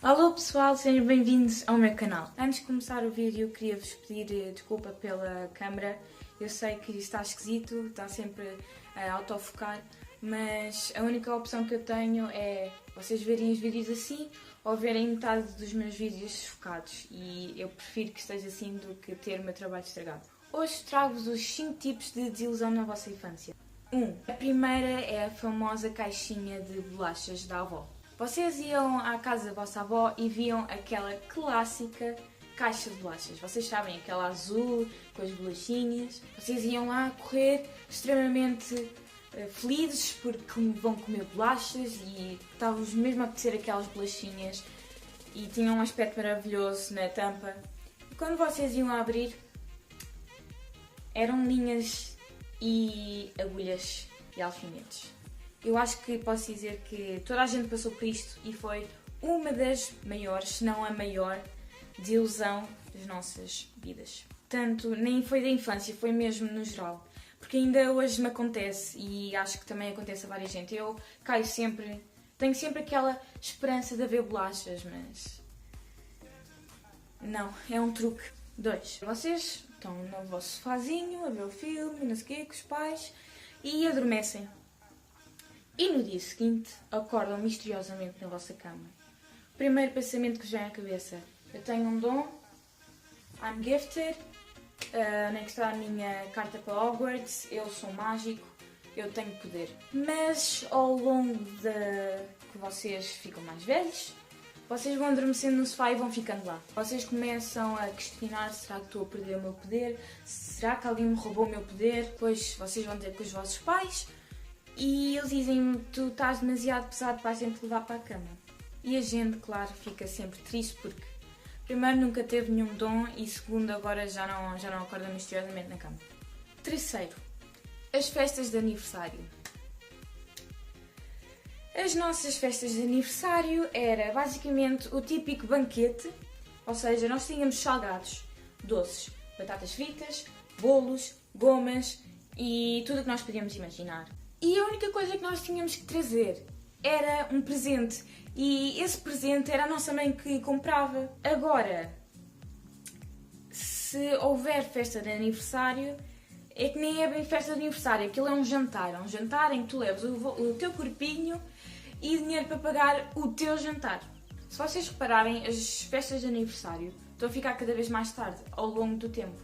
Olá pessoal, sejam bem-vindos ao meu canal. Antes de começar o vídeo, queria-vos pedir desculpa pela câmera. Eu sei que está esquisito, está sempre a autofocar, mas a única opção que eu tenho é vocês verem os vídeos assim ou verem metade dos meus vídeos desfocados. E eu prefiro que esteja assim do que ter o meu trabalho estragado. Hoje trago-vos os 5 tipos de desilusão na vossa infância. A primeira é a famosa caixinha de bolachas da avó. Vocês iam à casa da vossa avó e viam aquela clássica caixa de bolachas. Vocês sabem, aquela azul, com as bolachinhas. Vocês iam lá correr extremamente felizes porque vão comer bolachas e estavam-vos mesmo a apetecer aquelas bolachinhas e tinham um aspecto maravilhoso na tampa. E quando vocês iam abrir, eram linhas e agulhas e alfinetes. Eu acho que posso dizer que toda a gente passou por isto e foi uma das maiores, se não a maior, desilusão das nossas vidas. Portanto, nem foi da infância, foi mesmo no geral. Porque ainda hoje me acontece e acho que também acontece a várias gente. Eu caio sempre, tenho sempre aquela esperança de haver bolachas, mas não, é um truque. 2. Vocês estão no vosso sofazinho a ver o filme, não sei o quê, com os pais e adormecem. E no dia seguinte, acordam misteriosamente na vossa cama. O primeiro pensamento que vem à cabeça: eu tenho um dom, I'm gifted, onde é que está a minha carta para Hogwarts, eu sou mágico, eu tenho poder. Mas ao longo que vocês ficam mais velhos, vocês vão adormecendo no sofá e vão ficando lá. Vocês começam a questionar: será que estou a perder o meu poder? Será que alguém me roubou o meu poder? Depois vocês vão ter com os vossos pais e eles dizem: tu estás demasiado pesado para a gente levar para a cama. E a gente, claro, fica sempre triste porque primeiro nunca teve nenhum dom e segundo agora já não acorda misteriosamente na cama. 3. As festas de aniversário. As nossas festas de aniversário era basicamente o típico banquete, ou seja, nós tínhamos salgados, doces, batatas fritas, bolos, gomas e tudo o que nós podíamos imaginar. E a única coisa que nós tínhamos que trazer era um presente. E esse presente era a nossa mãe que comprava. Agora, se houver festa de aniversário, é que nem é bem festa de aniversário. Aquilo é um jantar. É um jantar em que tu levas o teu corpinho e dinheiro para pagar o teu jantar. Se vocês repararem, as festas de aniversário estão a ficar cada vez mais tarde, ao longo do tempo.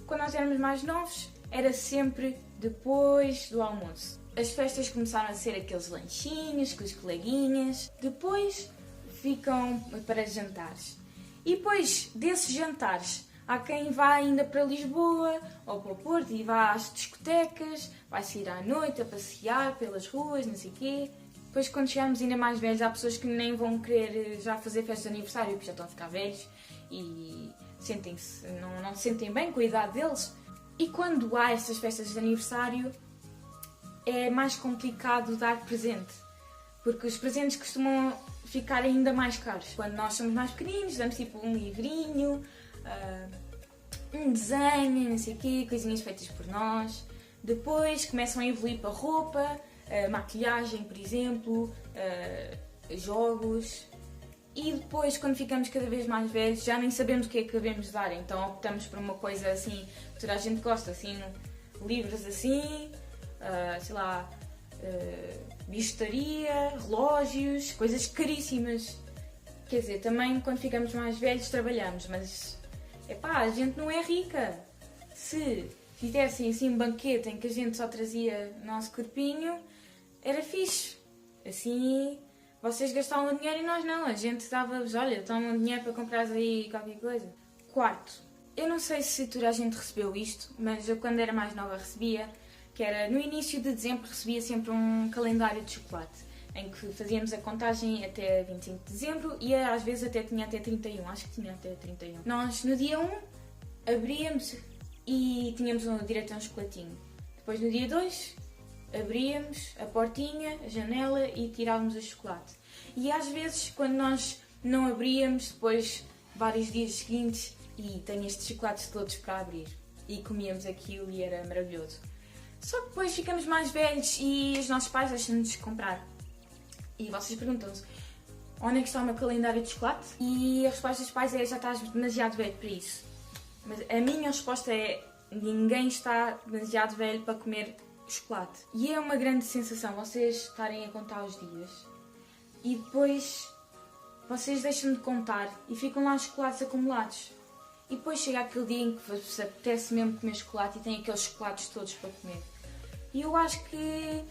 Quando nós éramos mais novos, era sempre depois do almoço. As festas começaram a ser aqueles lanchinhos com os coleguinhas. Depois ficam para jantares. E depois desses jantares, há quem vá ainda para Lisboa ou para o Porto e vá às discotecas, vai sair à noite a passear pelas ruas, não sei o quê. Depois, quando chegarmos ainda mais velhos, há pessoas que nem vão querer já fazer festa de aniversário porque já estão a ficar velhos e não se sentem bem com a idade deles. E quando há estas festas de aniversário, é mais complicado dar presente, porque os presentes costumam ficar ainda mais caros. Quando nós somos mais pequeninos, damos tipo um livrinho, um desenho, não sei o quê, coisinhas feitas por nós. Depois começam a evoluir para roupa, maquilhagem, por exemplo, jogos. E depois, quando ficamos cada vez mais velhos, já nem sabemos o que é que devemos dar, então optamos por uma coisa assim que toda a gente gosta, assim, livros assim, sei lá, bijuteria, relógios, coisas caríssimas. Quer dizer, também quando ficamos mais velhos trabalhamos, mas a gente não é rica. Se fizessem assim um banquete em que a gente só trazia o nosso corpinho, era fixe. Assim vocês gastavam o dinheiro e nós não, a gente dava-vos: olha, toma um dinheiro para comprar aí qualquer coisa. 4. Eu não sei se toda a gente recebeu isto, mas eu quando era mais nova recebia, que era no início de dezembro recebia sempre um calendário de chocolate, em que fazíamos a contagem até 25 de dezembro e às vezes tinha até 31, acho que tinha até 31. Nós no dia 1 abríamos e tínhamos direito a um chocolatinho. Depois no dia 2 abríamos a portinha, a janela e tirávamos o chocolate. E às vezes quando nós não abríamos, depois vários dias seguintes, e tenho estes chocolates todos para abrir. E comíamos aquilo e era maravilhoso. Só que depois ficamos mais velhos e os nossos pais deixam-nos comprar. E vocês perguntam-se: onde é que está o meu calendário de chocolate? E a resposta dos pais é: já estás demasiado velho para isso. Mas a minha resposta é: ninguém está demasiado velho para comer chocolate. E é uma grande sensação vocês estarem a contar os dias e depois vocês deixam de contar e ficam lá os chocolates acumulados. E depois chega aquele dia em que vos apetece mesmo comer chocolate e tem aqueles chocolates todos para comer. E eu acho que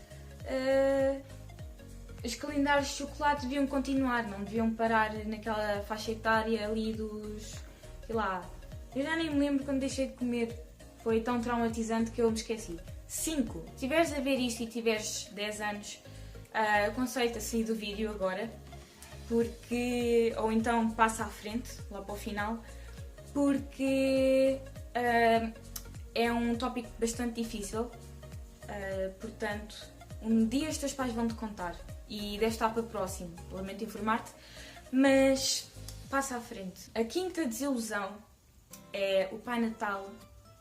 os calendários de chocolate deviam continuar, não deviam parar naquela faixa etária ali dos... sei lá, eu já nem me lembro quando deixei de comer. Foi tão traumatizante que eu me esqueci. 5. Se estiveres a ver isto e tiveres 10 anos, aconselho-te a sair do vídeo agora, porque... ou então passa à frente, lá para o final, porque é um tópico bastante difícil, portanto, um dia os teus pais vão-te contar e deve estar para o próximo, lamento informar-te, mas passa à frente. A quinta desilusão é o Pai Natal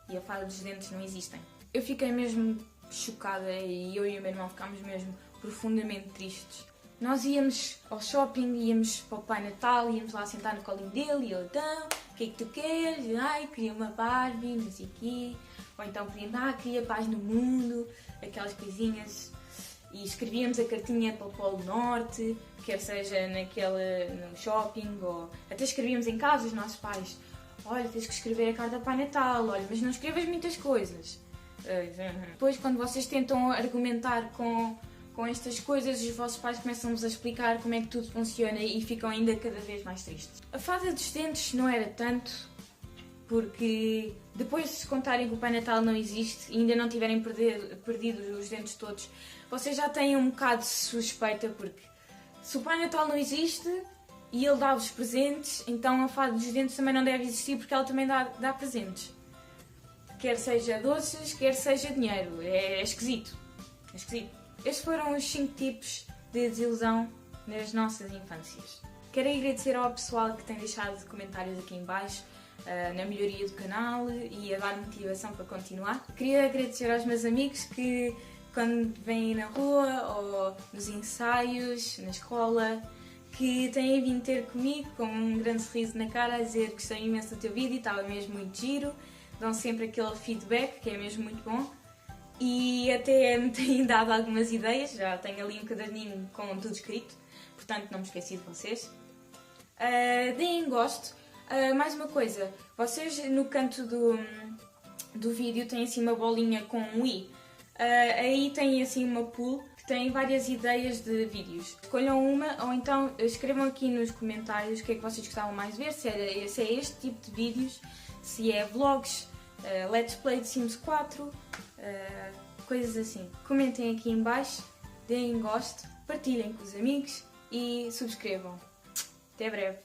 e a Fada dos Dentes não existem. Eu fiquei mesmo chocada e eu e o meu irmão ficámos mesmo profundamente tristes. Nós íamos ao shopping, íamos para o Pai Natal, íamos lá sentar no colinho dele e ele: então, o que é que tu queres? Ai, queria uma Barbie, não sei o quê. Ou então pedíamos: queria paz no mundo, aquelas coisinhas. E escrevíamos a cartinha para o Polo Norte, quer seja no shopping, ou até escrevíamos em casa os nossos pais: olha, tens que escrever a carta para Natal, olha, mas não escrevas muitas coisas. Depois, quando vocês tentam argumentar com estas coisas, os vossos pais começam-vos a explicar como é que tudo funciona e ficam ainda cada vez mais tristes. A Fada dos Dentes não era tanto, porque depois de se contarem que o Pai Natal não existe e ainda não tiverem perdido os dentes todos, vocês já têm um bocado de suspeita, porque se o Pai Natal não existe e ele dá-vos presentes, então a Fada dos Dentes também não deve existir, porque ela também dá presentes. Quer seja doces, quer seja dinheiro. É esquisito. É esquisito. Estes foram os 5 tipos de desilusão nas nossas infâncias. Quero agradecer ao pessoal que tem deixado comentários aqui em baixo, na melhoria do canal e a dar motivação para continuar. Queria agradecer aos meus amigos que, quando vêm na rua ou nos ensaios, na escola, que têm vindo ter comigo com um grande sorriso na cara a dizer que gostei imenso do teu vídeo, estava mesmo muito giro. Dão sempre aquele feedback que é mesmo muito bom. E até me têm dado algumas ideias, já tenho ali um caderninho com tudo escrito, portanto não me esqueci de vocês. Deem gosto. Mais uma coisa, vocês no canto do vídeo têm assim uma bolinha com um i. Aí tem assim uma pool que tem várias ideias de vídeos. Escolham uma ou então escrevam aqui nos comentários o que é que vocês gostavam mais de ver, se é este tipo de vídeos, se é vlogs, let's play de Sims 4, coisas assim. Comentem aqui em baixo, deem gosto, partilhem com os amigos e subscrevam. Até breve!